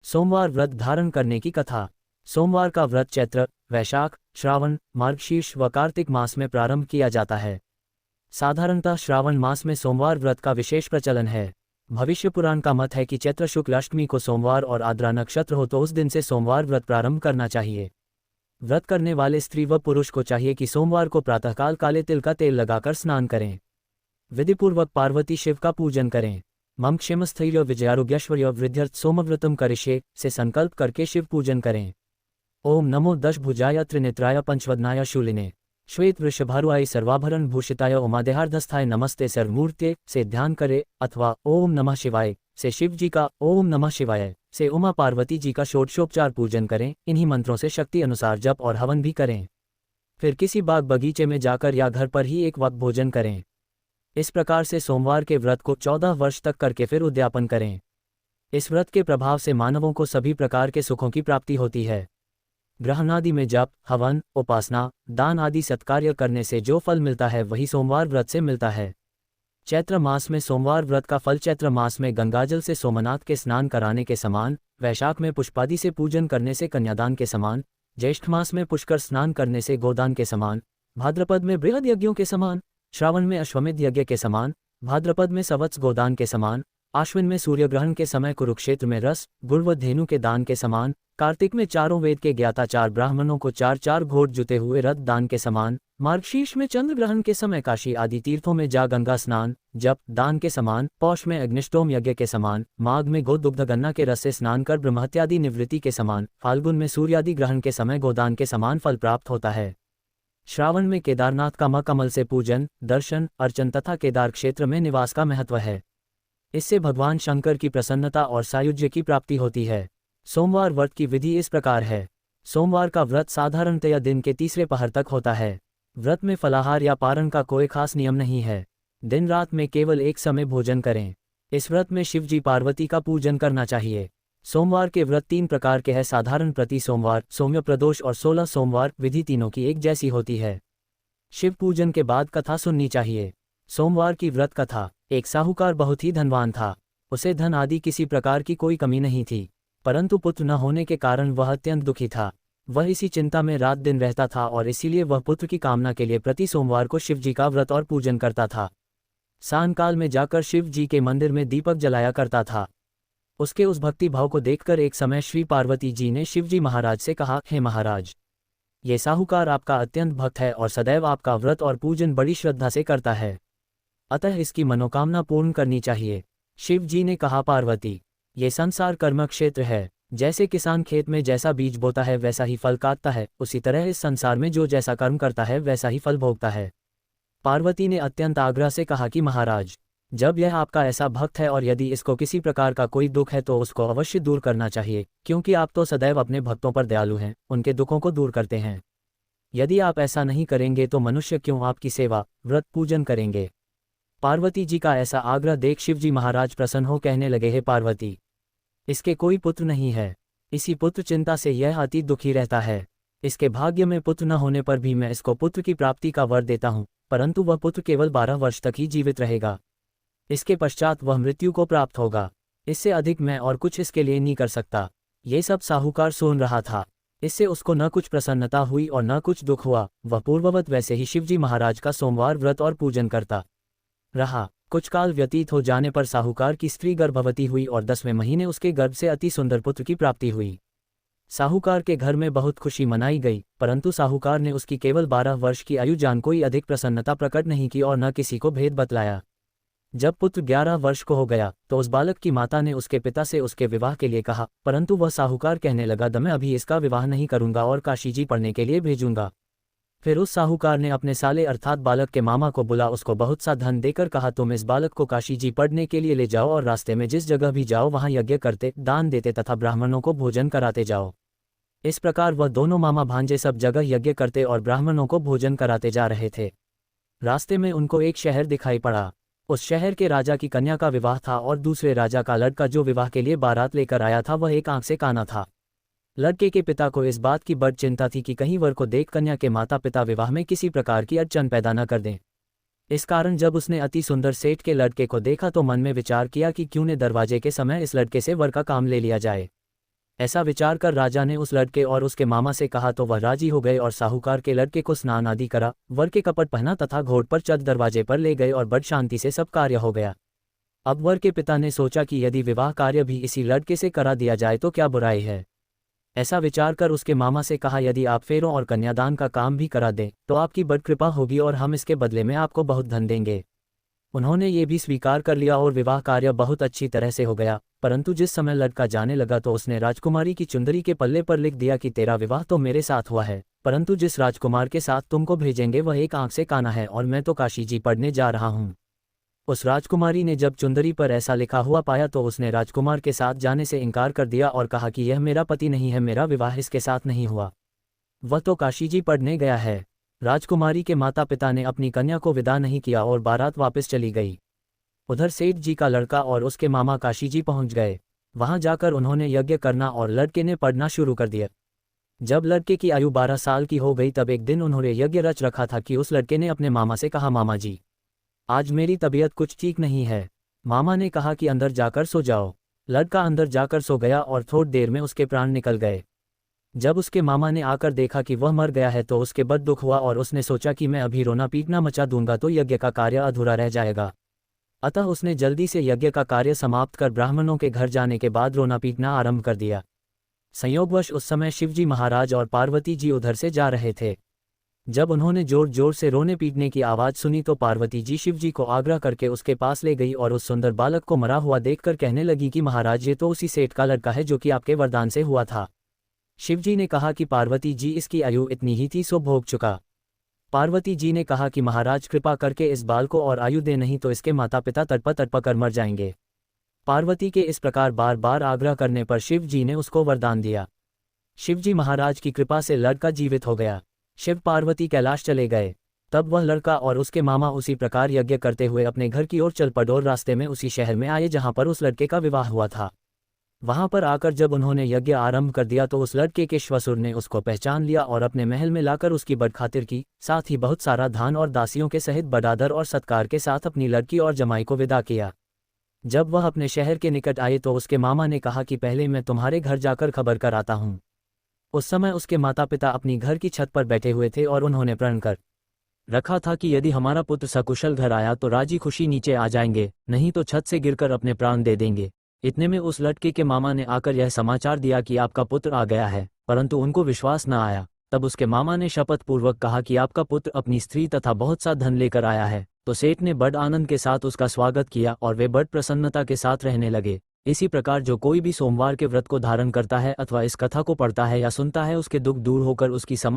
सोमवार व्रत धारण करने की कथा। सोमवार का व्रत चैत्र, वैशाख, श्रावण, मार्गशीर्ष व कार्तिक मास में प्रारंभ किया जाता है। साधारणतः श्रावण मास में सोमवार व्रत का विशेष प्रचलन है। भविष्य पुराण का मत है कि चैत्र शुक्ल अष्टमी को सोमवार और आद्रा नक्षत्र हो तो उस दिन से सोमवार व्रत प्रारंभ करना चाहिए। व्रत करने वाले स्त्री व पुरुष को चाहिए कि सोमवार को प्रातःकाल काले तिल का तेल लगाकर स्नान करें। विधिपूर्वक पार्वती शिव का पूजन करें। मम क्षेमस्थैर्य विजयारोग्यश्वर्य वृद्ध्यर्थ सोमव्रतम करिष्ये से संकल्प करके शिव पूजन करें। ओम नमो दशभुजाय त्रिनेत्राय पंचवदनाय शूलिने श्वेत वृषभारुआय सर्वाभरण भूषिताय उमादेहार्धस्थाय नमस्ते सर्वमूर्ते से ध्यान करें, अथवा ओम नमः शिवाय से शिव जी का, ओम नमः शिवाय से उमा पार्वती जी का षोडशोपचार पूजन करें। इन्हीं मंत्रों से शक्ति अनुसार जप और हवन भी करें। फिर किसी बाग बगीचे में जाकर या घर पर ही एक वक्त भोजन करें। इस प्रकार से सोमवार के व्रत को 14 वर्ष तक करके फिर उद्यापन करें। इस व्रत के प्रभाव से मानवों को सभी प्रकार के सुखों की प्राप्ति होती है। ग्रहणादि में जप, हवन, उपासना, दान आदि सत्कार्य करने से जो फल मिलता है वही सोमवार व्रत से मिलता है। चैत्र मास में सोमवार व्रत का फल चैत्र मास में गंगाजल से सोमनाथ के स्नान कराने के समान, वैशाख में पुष्पादि से पूजन करने से कन्यादान के समान, ज्येष्ठ मास में पुष्कर स्नान करने से गोदान के समान, भाद्रपद में बृहद यज्ञों के समान, श्रावण में अश्वमेध यज्ञ के समान, भाद्रपद में सवत्स गोदान के समान, आश्विन में सूर्यग्रहण के समय कुरुक्षेत्र में रस, गुड़ व धेनु के दान के समान, कार्तिक में चारों वेद के ज्ञाता 4 ब्राह्मणों को 4 घोट जुते हुए रथ दान के समान, मार्गशीर्ष में चंद्र ग्रहण के समय काशी आदि तीर्थों में जा गंगा स्नान, जप, दान के समान, पौष में अग्निष्टोम यज्ञ के समान, माघ में गो दुग्ध गन्ना के रस से स्नान कर ब्रह्मत्यादि निवृत्ति के समान, फाल्गुन में सूर्यादि ग्रहण के समय गोदान के समान फल प्राप्त होता है। श्रावण में केदारनाथ का मकमल से पूजन, दर्शन, अर्चन तथा केदार क्षेत्र में निवास का महत्व है। इससे भगवान शंकर की प्रसन्नता और सायुज्य की प्राप्ति होती है। सोमवार व्रत की विधि इस प्रकार है। सोमवार का व्रत साधारणतया दिन के तीसरे पहर तक होता है। व्रत में फलाहार या पारण का कोई खास नियम नहीं है। दिन रात में केवल एक समय भोजन करें। इस व्रत में शिव जी पार्वती का पूजन करना चाहिए। सोमवार के व्रत 3 प्रकार के हैं: साधारण प्रति सोमवार, सौम्य प्रदोष और 16 सोमवार। विधि तीनों की एक जैसी होती है। शिव पूजन के बाद कथा सुननी चाहिए। सोमवार की व्रत कथा। एक साहूकार बहुत ही धनवान था। उसे धन आदि किसी प्रकार की कोई कमी नहीं थी, परंतु पुत्र न होने के कारण वह अत्यंत दुखी था। वह इसी चिंता में रात दिन रहता था और इसीलिए वह पुत्र की कामना के लिए प्रति सोमवार को शिव जी का व्रत और पूजन करता था। सायंकाल में जाकर शिव जी के मंदिर में दीपक जलाया करता था। उसके उस भक्ति भाव को देखकर एक समय श्री पार्वती जी ने शिवजी महाराज से कहा, हे महाराज, ये साहूकार आपका अत्यंत भक्त है और सदैव आपका व्रत और पूजन बड़ी श्रद्धा से करता है, अतः इसकी मनोकामना पूर्ण करनी चाहिए। शिव जी ने कहा, पार्वती, ये संसार कर्म क्षेत्र है। जैसे किसान खेत में जैसा बीज बोता है वैसा ही फल काटता है, उसी तरह इस संसार में जो जैसा कर्म करता है वैसा ही फल भोगता है। पार्वती ने अत्यंत आग्रह से कहा कि महाराज, जब यह आपका ऐसा भक्त है और यदि इसको किसी प्रकार का कोई दुख है तो उसको अवश्य दूर करना चाहिए, क्योंकि आप तो सदैव अपने भक्तों पर दयालु हैं, उनके दुखों को दूर करते हैं। यदि आप ऐसा नहीं करेंगे तो मनुष्य क्यों आपकी सेवा, व्रत, पूजन करेंगे। पार्वती जी का ऐसा आग्रह देख शिवजी महाराज प्रसन्न हो कहने लगे, हे पार्वती, इसके कोई पुत्र नहीं है। इसी पुत्र चिंता से यह अति दुखी रहता है। इसके भाग्य में पुत्र न होने पर भी मैं इसको पुत्र की प्राप्ति का वर देता हूँ, परंतु वह पुत्र केवल 12 वर्ष तक ही जीवित रहेगा। इसके पश्चात वह मृत्यु को प्राप्त होगा। इससे अधिक मैं और कुछ इसके लिए नहीं कर सकता। ये सब साहूकार सुन रहा था। इससे उसको न कुछ प्रसन्नता हुई और न कुछ दुख हुआ। वह पूर्ववत वैसे ही शिवजी महाराज का सोमवार व्रत और पूजन करता रहा। कुछ काल व्यतीत हो जाने पर साहूकार की स्त्री गर्भवती हुई और 10वें महीने उसके गर्भ से अति सुंदर पुत्र की प्राप्ति हुई। साहूकार के घर में बहुत खुशी मनाई गई, परंतु साहूकार ने उसकी केवल 12 वर्ष की आयु जान कोई अधिक प्रसन्नता प्रकट नहीं की और न किसी को भेद बतलाया। जब पुत्र 11 वर्ष को हो गया तो उस बालक की माता ने उसके पिता से उसके विवाह के लिए कहा, परंतु वह साहूकार कहने लगा, मैं अभी इसका विवाह नहीं करूंगा और काशी जी पढ़ने के लिए भेजूंगा। फिर उस साहूकार ने अपने साले अर्थात बालक के मामा को बुला उसको बहुत सा धन देकर कहा, तुम इस बालक को काशी जी पढ़ने के लिए ले जाओ और रास्ते में जिस जगह भी जाओ वहां यज्ञ करते, दान देते तथा ब्राह्मणों को भोजन कराते जाओ। इस प्रकार वह दोनों मामा भांजे सब जगह यज्ञ करते और ब्राह्मणों को भोजन कराते जा रहे थे। रास्ते में उनको एक शहर दिखाई पड़ा। उस शहर के राजा की कन्या का विवाह था और दूसरे राजा का लड़का जो विवाह के लिए बारात लेकर आया था वह एक आंख से काना था। लड़के के पिता को इस बात की बड़ चिंता थी कि कहीं वर को देख कन्या के माता पिता विवाह में किसी प्रकार की अड़चन पैदा न कर दें। इस कारण जब उसने अति सुंदर सेठ के लड़के को देखा तो मन में विचार किया कि क्यों न दरवाजे के समय इस लड़के से वर का काम ले लिया जाए। ऐसा विचार कर राजा ने उस लड़के और उसके मामा से कहा तो वह राजी हो गए और साहूकार के लड़के को स्नान आदि करा, वर के कपट पहना तथा घोड़ पर चढ़ दरवाजे पर ले गए और बड़ शांति से सब कार्य हो गया। अब वर के पिता ने सोचा कि यदि विवाह कार्य भी इसी लड़के से करा दिया जाए तो क्या बुराई है। ऐसा विचार कर उसके मामा से कहा, यदि आप फेरों और कन्यादान का काम भी करा दें तो आपकी बड़ कृपा होगी और हम इसके बदले में आपको बहुत धन देंगे। उन्होंने ये भी स्वीकार कर लिया और विवाह कार्य बहुत अच्छी तरह से हो गया। परंतु जिस समय लड़का जाने लगा तो उसने राजकुमारी की चुंदरी के पल्ले पर लिख दिया कि तेरा विवाह तो मेरे साथ हुआ है, परंतु जिस राजकुमार के साथ तुमको भेजेंगे वह एक आंख से काना है और मैं तो काशी जी पढ़ने जा रहा हूँ। उस राजकुमारी ने जब चुंदरी पर ऐसा लिखा हुआ पाया तो उसने राजकुमार के साथ जाने से इनकार कर दिया और कहा कि यह मेरा पति नहीं है, मेरा विवाह इसके साथ नहीं हुआ, वह तो काशी जी पढ़ने गया है। राजकुमारी के माता पिता ने अपनी कन्या को विदा नहीं किया और बारात वापस चली गई। उधर सेठ जी का लड़का और उसके मामा काशी जी पहुंच गए। वहां जाकर उन्होंने यज्ञ करना और लड़के ने पढ़ना शुरू कर दिया। जब लड़के की आयु 12 साल की हो गई तब एक दिन उन्होंने यज्ञ रच रखा था कि उस लड़के ने अपने मामा से कहा, मामा जी आज मेरी तबीयत कुछ ठीक नहीं है। मामा ने कहा कि अंदर जाकर सो जाओ। लड़का अंदर जाकर सो गया और थोड़ी देर में उसके प्राण निकल गए। जब उसके मामा ने आकर देखा कि वह मर गया है तो उसके बद दुख हुआ और उसने सोचा कि मैं अभी रोना पीटना मचा दूंगा तो यज्ञ का कार्य अधूरा रह जाएगा। अतः उसने जल्दी से यज्ञ का कार्य समाप्त कर ब्राह्मणों के घर जाने के बाद रोना पीटना आरंभ कर दिया। संयोगवश उस समय शिवजी महाराज और पार्वती जी उधर से जा रहे थे। जब उन्होंने जोर जोर से रोने पीटने की आवाज़ सुनी तो पार्वती जी शिवजी को आग्रह करके उसके पास ले गई और उस सुंदर बालक को मरा हुआ देखकर कहने लगी कि महाराज ये तो उसी सेठ का लड़का है जो कि आपके वरदान से हुआ था। शिवजी ने कहा कि पार्वती जी इसकी आयु इतनी ही थी सो भोग चुका। पार्वती जी ने कहा कि महाराज कृपा करके इस बाल को और आयु दे नहीं तो इसके माता पिता तड़प कर मर जाएंगे। पार्वती के इस प्रकार बार बार आग्रह करने पर शिव जी ने उसको वरदान दिया। शिवजी महाराज की कृपा से लड़का जीवित हो गया। शिव पार्वती कैलाश चले गए। तब वह लड़का और उसके मामा उसी प्रकार यज्ञ करते हुए अपने घर की ओर चल पड़े और रास्ते में उसी शहर में आए जहां पर उस लड़के का विवाह हुआ था। वहां पर आकर जब उन्होंने यज्ञ आरंभ कर दिया तो उस लड़के के श्वशुर ने उसको पहचान लिया और अपने महल में लाकर उसकी बड़ खातिर की, साथ ही बहुत सारा धान और दासियों के सहित बड़ादर और सत्कार के साथ अपनी लड़की और जमाई को विदा किया। जब वह अपने शहर के निकट आए तो उसके मामा ने कहा कि पहले मैं तुम्हारे घर जाकर खबर कर आता हूँ। उस समय उसके माता पिता अपनी घर की छत पर बैठे हुए थे और उन्होंने प्रण कर रखा था कि यदि हमारा पुत्र सकुशल घर आया तो राजी खुशी नीचे आ जाएंगे, नहीं तो छत से गिरकर अपने प्राण दे देंगे। इतने में उस लड़के के मामा ने आकर यह समाचार दिया कि आपका पुत्र आ गया है, परंतु उनको विश्वास न आया। तब उसके मामा ने शपथ पूर्वक कहा कि आपका पुत्र अपनी स्त्री तथा बहुत सा धन लेकर आया है। तो सेठ ने बड़ आनंद के साथ उसका स्वागत किया और वे बड़ प्रसन्नता के साथ रहने लगे। इसी प्रकार जो कोई भी सोमवार के व्रत को धारण करता है अथवा इस कथा को पढ़ता है या सुनता है उसके दुख दूर होकर उसकी